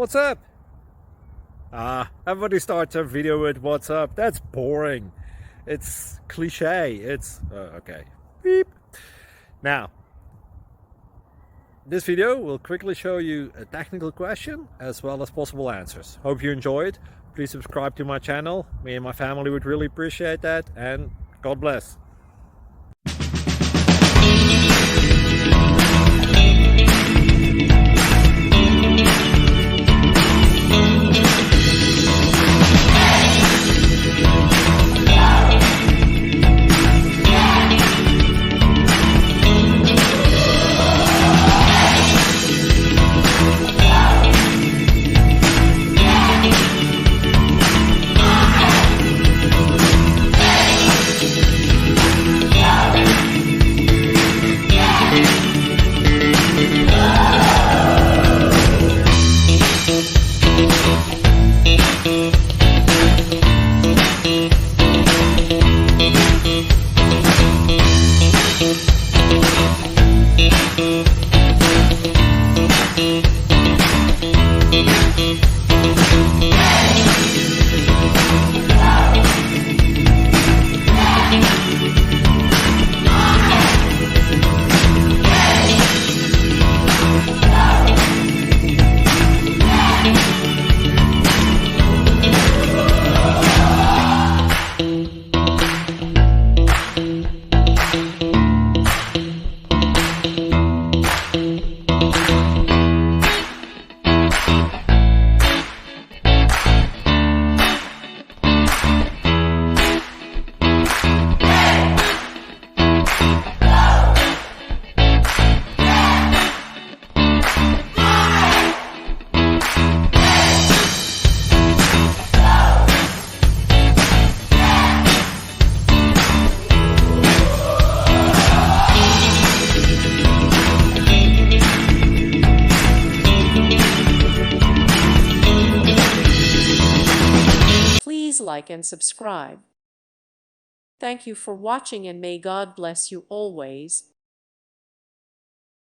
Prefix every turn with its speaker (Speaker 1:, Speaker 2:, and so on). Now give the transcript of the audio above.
Speaker 1: What's up? Everybody starts a video with what's up. That's boring. It's cliche. It's okay. Beep. Now, this video will quickly show you a technical question as well as possible answers. Hope you enjoyed. Please subscribe to my channel. Me and my family would really appreciate that, and God bless.
Speaker 2: Please like and subscribe. Thank you for watching, and may God bless you always.